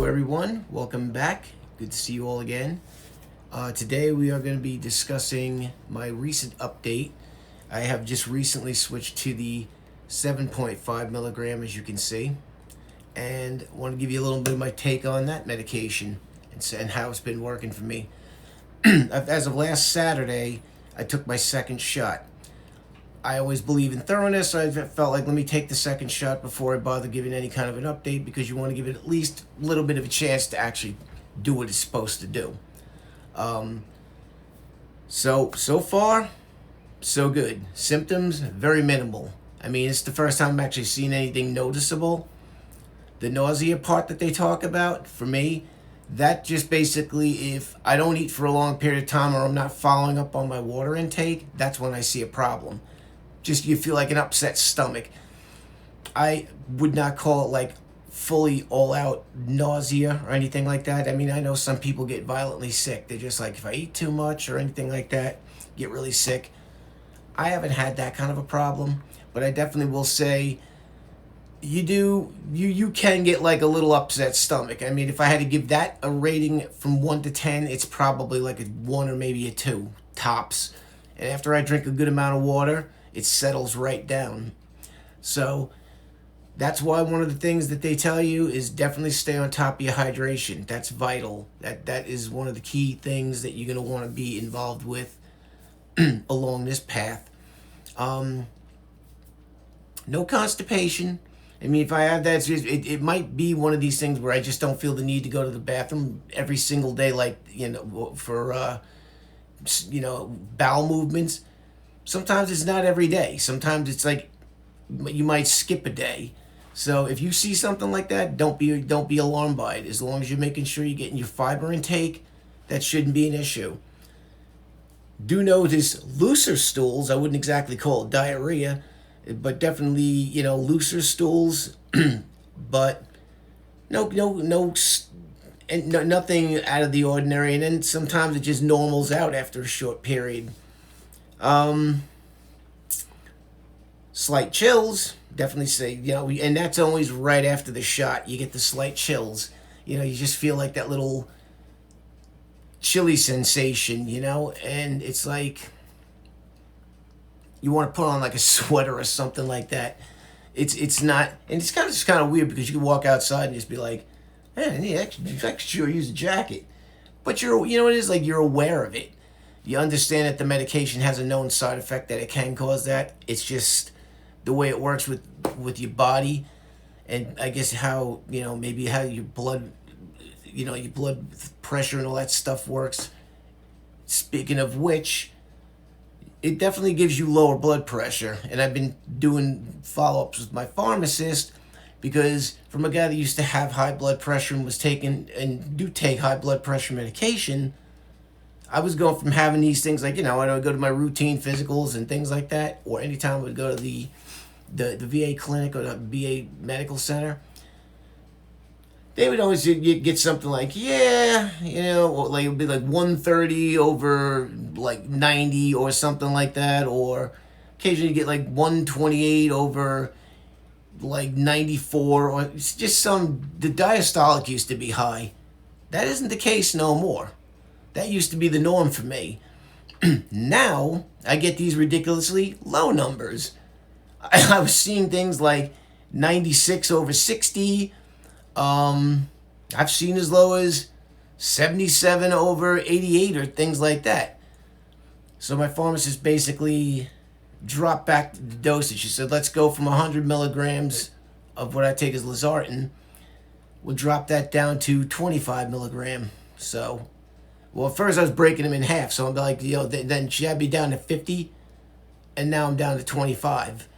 Hello everyone, welcome back. Good to see you all again. Today we are going to be discussing my recent update. I have just recently switched to the 7.5 milligram, as you can see, and I want to give you a little bit of my take on that medication and how it's been working for me. As of last Saturday, I took my second shot. I always believe in thoroughness, so I felt like let me take the second shot before I bother giving any kind of an update, because you want to give it at least a little bit of a chance to actually do what it's supposed to do. So far, so good. Symptoms, very minimal. I mean, it's the first time I'm actually seeing anything noticeable. The nausea part that they talk about, for me, that just basically, if I don't eat for a long period of time or I'm not following up on my water intake, that's when I see a problem. Just you feel like an upset stomach. I would not call it like fully all out nausea or anything like that. I mean, I know some people get violently sick. They're just like, if I eat too much or anything like that, get really sick. I haven't had that kind of a problem, but I definitely will say you can get like a little upset stomach. I mean, if I had to give that a rating from 1 to 10, it's probably like a 1 or maybe a 2 tops. And after I drink a good amount of water, it settles right down. So that's why one of the things that they tell you is definitely stay on top of your hydration. That's vital. That is one of the key things that you're going to want to be involved with along this path. No constipation. I mean, if I have that, it might be one of these things where I just don't feel the need to go to the bathroom every single day, like, for, bowel movements. Sometimes it's not every day. Sometimes it's like you might skip a day. So if you see something like that, don't be alarmed by it. As long as you're making sure you're getting your fiber intake, that shouldn't be an issue. Do notice looser stools. I wouldn't exactly call it diarrhea, but definitely, looser stools. But nothing out of the ordinary. And then sometimes it just normals out after a short period. Slight chills, definitely say, and that's always right after the shot. You get the slight chills. You just feel like that little chilly sensation, and it's like you want to put on like a sweater or something like that. It's not, and it's kind of weird because you can walk outside and just be like, man, I actually sure use a jacket. But it is like you're aware of it. You understand that the medication has a known side effect, that it can cause that. It's just the way it works with your body, and I guess how, maybe how your blood pressure and all that stuff works. Speaking of which, it definitely gives you lower blood pressure, and I've been doing follow-ups with my pharmacist, because from a guy that used to have high blood pressure and was taking and do take high blood pressure medication, I was going from having these things like, when I would go to my routine physicals and things like that, or anytime I would go to the VA clinic or the VA medical center, they would always get something like, like it would be like 130 over like 90 or something like that, or occasionally you get like 128 over like 94, or it's just the diastolic used to be high. That isn't the case no more. That used to be the norm for me. Now, I get these ridiculously low numbers. I was seeing things like 96 over 60. I've seen as low as 77 over 88 or things like that. So my pharmacist basically dropped back the dosage. She said, let's go from 100 milligrams of what I take as Losartan. We'll drop that down to 25 milligram. So... well, at first I was breaking them in half, so I'm like, then she had me down to 50, and now I'm down to 25.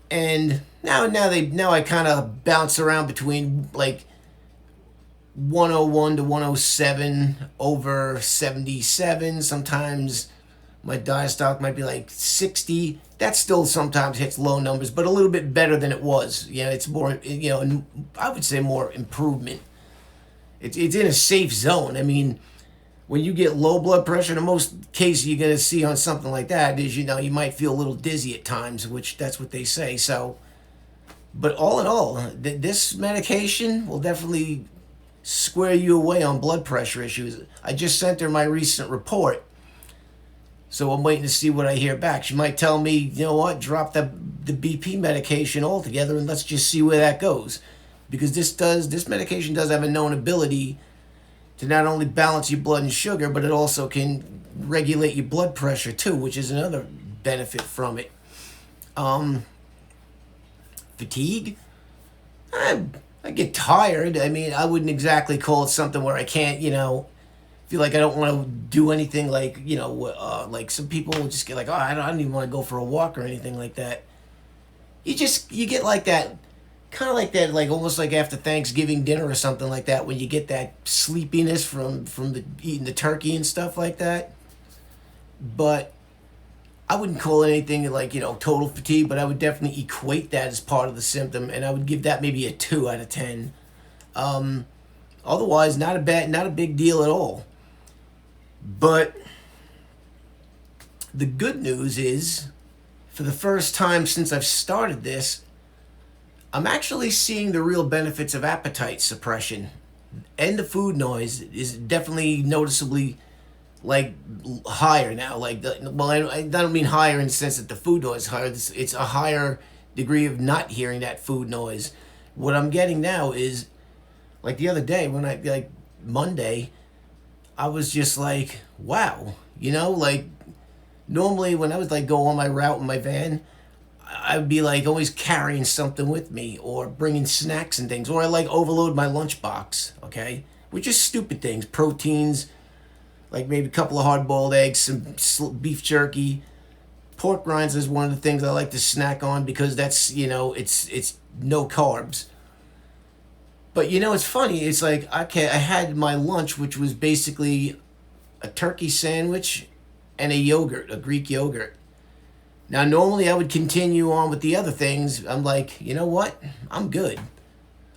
And now I kind of bounce around between like 101 to 107 over 77. Sometimes my diastolic might be like 60. That still sometimes hits low numbers, but a little bit better than it was. It's more, I would say more improvement. It's in a safe zone. I mean, when you get low blood pressure, in most cases you're going to see on something like that is, you might feel a little dizzy at times, which that's what they say. So, but all in all, this medication will definitely square you away on blood pressure issues. I just sent her my recent report, so I'm waiting to see what I hear back. She might tell me, you know what, drop the BP medication altogether and let's just see where that goes. Because this medication does have a known ability to not only balance your blood and sugar, but it also can regulate your blood pressure too, which is another benefit from it. Fatigue. I get tired. I mean, I wouldn't exactly call it something where I can't, feel like I don't want to do anything like, like some people will just get like, oh, I don't even want to go for a walk or anything like that. You get like that, kind of like that, like almost like after Thanksgiving dinner or something like that, when you get that sleepiness from eating the turkey and stuff like that. But I wouldn't call it anything like, total fatigue, but I would definitely equate that as part of the symptom, and I would give that maybe a 2 out of 10. Otherwise, not a big deal at all. But the good news is, for the first time since I've started this, I'm actually seeing the real benefits of appetite suppression. And the food noise is definitely noticeably like higher now. I don't mean higher in the sense that the food noise is higher. It's a higher degree of not hearing that food noise. What I'm getting now is, like the other day when Monday, I was just like, wow, like normally when I was like go on my route in my van, I'd be like always carrying something with me or bringing snacks and things, or I like overload my lunchbox, okay? Which is stupid things, proteins, like maybe a couple of hard-boiled eggs, some beef jerky. Pork rinds is one of the things I like to snack on because that's, it's no carbs. But it's funny, it's like, okay, I had my lunch, which was basically a turkey sandwich and a Greek yogurt. Now, normally I would continue on with the other things. I'm like, you know what? I'm good.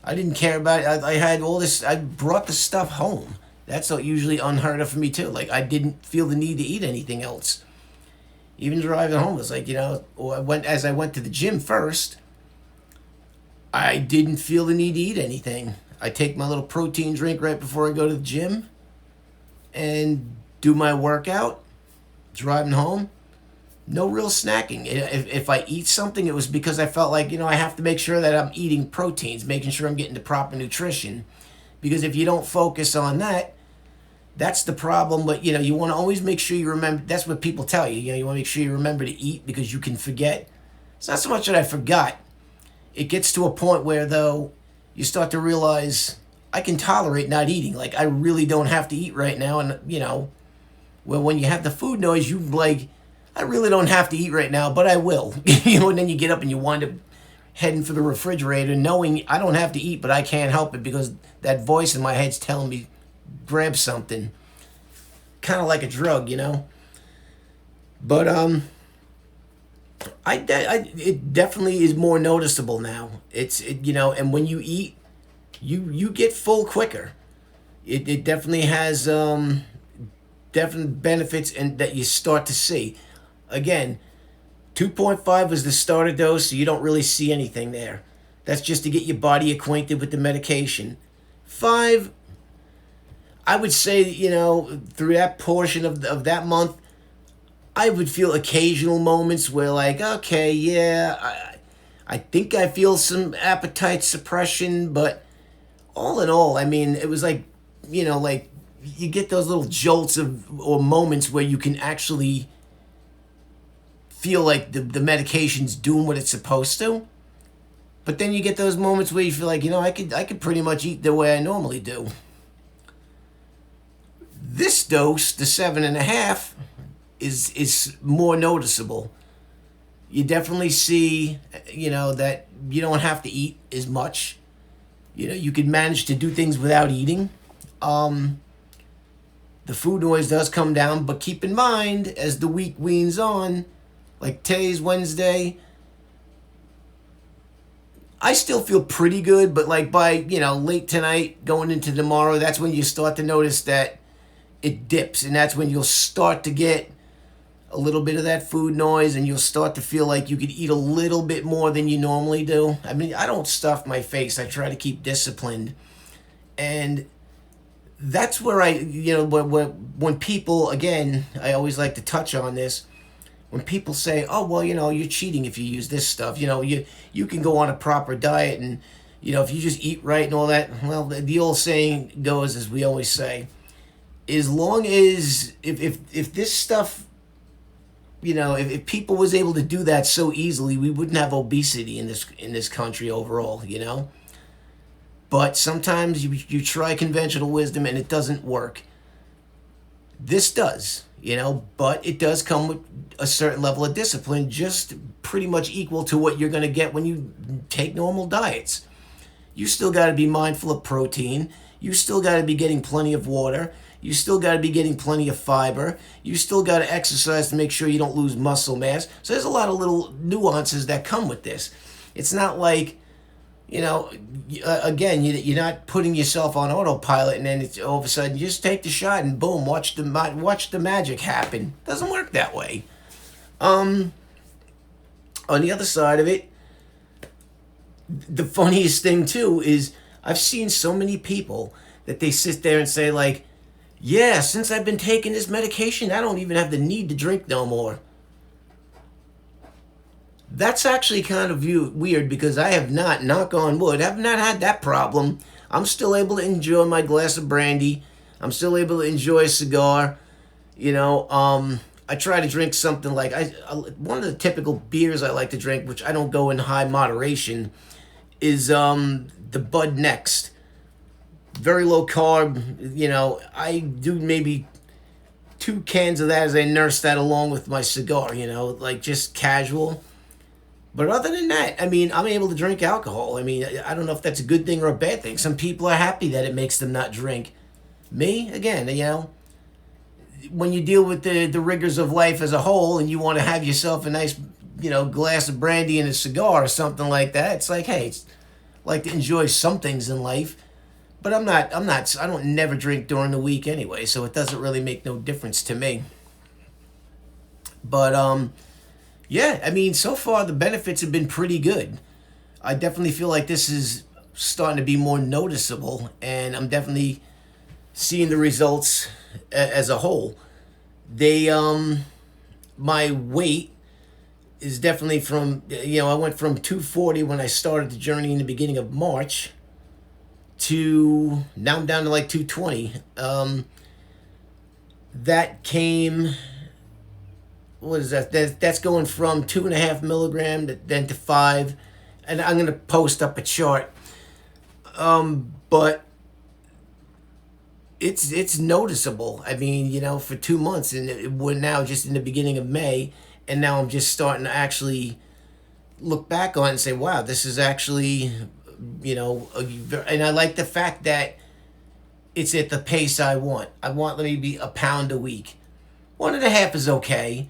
I didn't care about it. I had all this, I brought the stuff home. That's usually unheard of for me too. Like, I didn't feel the need to eat anything else. Even driving home was like, as I went to the gym first, I didn't feel the need to eat anything. I take my little protein drink right before I go to the gym and do my workout, driving home. No real snacking. If I eat something, it was because I felt like, I have to make sure that I'm eating proteins, making sure I'm getting the proper nutrition. Because if you don't focus on that, that's the problem. But, you want to always make sure you remember. That's what people tell you. You want to make sure you remember to eat because you can forget. It's not so much that I forgot. It gets to a point where, though, you start to realize I can tolerate not eating. Like, I really don't have to eat right now. And, when you have the food noise, you like, I really don't have to eat right now, but I will. And then you get up and you wind up heading for the refrigerator knowing I don't have to eat, but I can't help it because that voice in my head's telling me, grab something. Kind of like a drug, But, it definitely is more noticeable now. And when you eat, you get full quicker. It definitely has, definite benefits and that you start to see. Again, 2.5 was the starter dose, so you don't really see anything there. That's just to get your body acquainted with the medication. 5, I would say, through that portion of that month, I would feel occasional moments where like, okay, yeah, I think I feel some appetite suppression, but all in all, I mean, it was like, like you get those little jolts or moments where you can actually feel like the medication's doing what it's supposed to. But then you get those moments where you feel like, I could pretty much eat the way I normally do. This dose, the 7.5, is more noticeable. You definitely see, that you don't have to eat as much. You can manage to do things without eating. The food noise does come down, but keep in mind, as the week weans on, like today's Wednesday, I still feel pretty good, but like by, late tonight, going into tomorrow, that's when you start to notice that it dips, and that's when you'll start to get a little bit of that food noise, and you'll start to feel like you could eat a little bit more than you normally do. I mean, I don't stuff my face. I try to keep disciplined. And that's where when people, again, I always like to touch on this. When people say, "Oh, well, you're cheating if you use this stuff," you can go on a proper diet, and if you just eat right and all that. Well, the old saying goes, as we always say, as long as if this stuff, if people was able to do that so easily, we wouldn't have obesity in this country overall. But sometimes you try conventional wisdom and it doesn't work. This does, but it does come with a certain level of discipline, just pretty much equal to what you're going to get when you take normal diets. You still got to be mindful of protein. You still got to be getting plenty of water. You still got to be getting plenty of fiber. You still got to exercise to make sure you don't lose muscle mass. So there's a lot of little nuances that come with this. It's not like, again, you're not putting yourself on autopilot and then it's all of a sudden you just take the shot and boom, watch the magic happen. Doesn't work that way. On the other side of it, the funniest thing too is I've seen so many people that they sit there and say like, yeah, since I've been taking this medication, I don't even have the need to drink no more. That's actually kind of weird because I have not, knock on wood, have not had that problem. I'm still able to enjoy my glass of brandy. I'm still able to enjoy a cigar. I try to drink something like one of the typical beers I like to drink, which I don't go in high moderation, is the Bud Next. Very low carb. I do maybe 2 cans of that as I nurse that along with my cigar. Like just casual. But other than that, I mean, I'm able to drink alcohol. I mean, I don't know if that's a good thing or a bad thing. Some people are happy that it makes them not drink. Me, again, when you deal with the rigors of life as a whole and you want to have yourself a nice, glass of brandy and a cigar or something like that, it's like, hey, it's like to enjoy some things in life. But I don't never drink during the week anyway, so it doesn't really make no difference to me. But, yeah, I mean, so far the benefits have been pretty good. I definitely feel like this is starting to be more noticeable, and I'm definitely seeing the results as a whole. My weight is definitely I went from 240 when I started the journey in the beginning of March to now I'm down to like 220. That came, what is that? That's going from 2.5 milligram then to 5, and I'm gonna post up a chart. But it's noticeable. I mean, for 2 months, and we're now just in the beginning of May, and now I'm just starting to actually look back on it and say, wow, this is actually, and I like the fact that it's at the pace I want. I want maybe a pound a week. 1.5 is okay,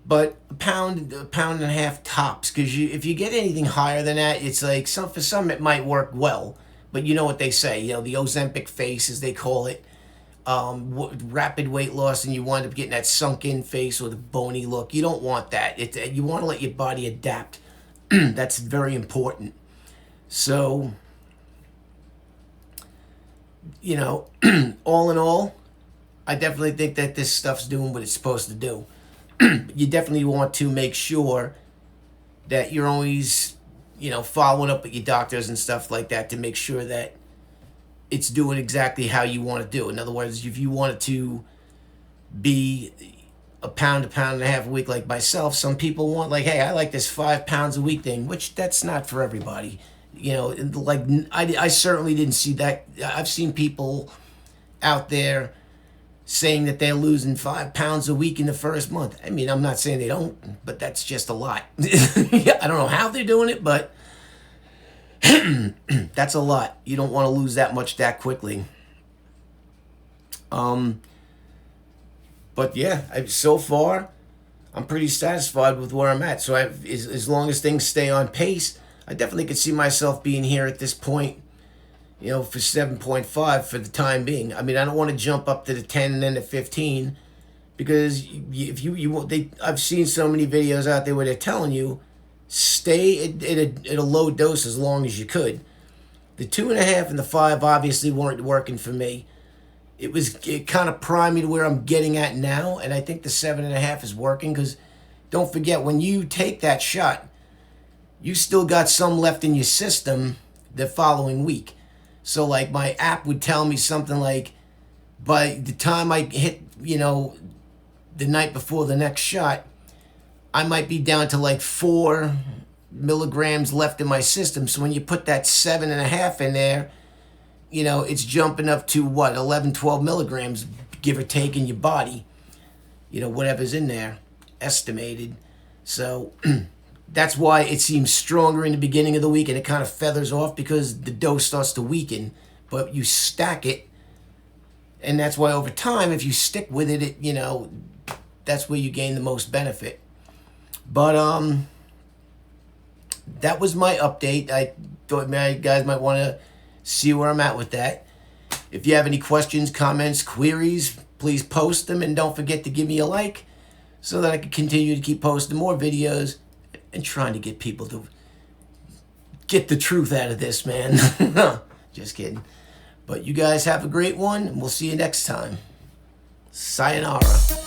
but a pound and a half tops. Because if you get anything higher than that, it's like for some it might work well, but you know what they say, the Ozempic face, as they call it, rapid weight loss, and you wind up getting that sunken face or the bony look. You don't want that. You want to let your body adapt. That's very important. So, all in all, I definitely think that this stuff's doing what it's supposed to do. You definitely want to make sure that you're always, following up with your doctors and stuff like that to make sure that it's doing exactly how you want to do. In other words, if you want it to be a pound and a half a week like myself, some people want like, hey, I like this 5 pounds a week thing, which that's not for everybody. Like I certainly didn't see that. I've seen people out there saying that they're losing 5 pounds a week in the first month. I mean, I'm not saying they don't, but that's just a lot. I don't know how they're doing it, but that's a lot. You don't want to lose that much that quickly. But yeah, so far, I'm pretty satisfied with where I'm at. So as long as things stay on pace, I definitely could see myself being here at this point, for 7.5 for the time being. I mean, I don't want to jump up to the 10 and then the 15, because I've seen so many videos out there where they're telling you stay at a low dose as long as you could. The 2.5 and the 5 obviously weren't working for me. It kind of primed me to where I'm getting at now, and I think the 7.5 is working, because don't forget, when you take that shot, you still got some left in your system the following week. So like my app would tell me something like, by the time I hit, the night before the next shot, I might be down to like 4 milligrams left in my system. So when you put that 7.5 in there, it's jumping up to what, 11, 12 milligrams, give or take, in your body, whatever's in there, estimated. So that's why it seems stronger in the beginning of the week, and it kind of feathers off because the dose starts to weaken. But you stack it, and that's why over time, if you stick with it, that's where you gain the most benefit. But that was my update. I thought you guys might want to see where I'm at with that. If you have any questions, comments, queries, please post them, and don't forget to give me a like so that I can continue to keep posting more videos and trying to get people to get the truth out of this, man. Just kidding. But you guys have a great one, and we'll see you next time. Sayonara.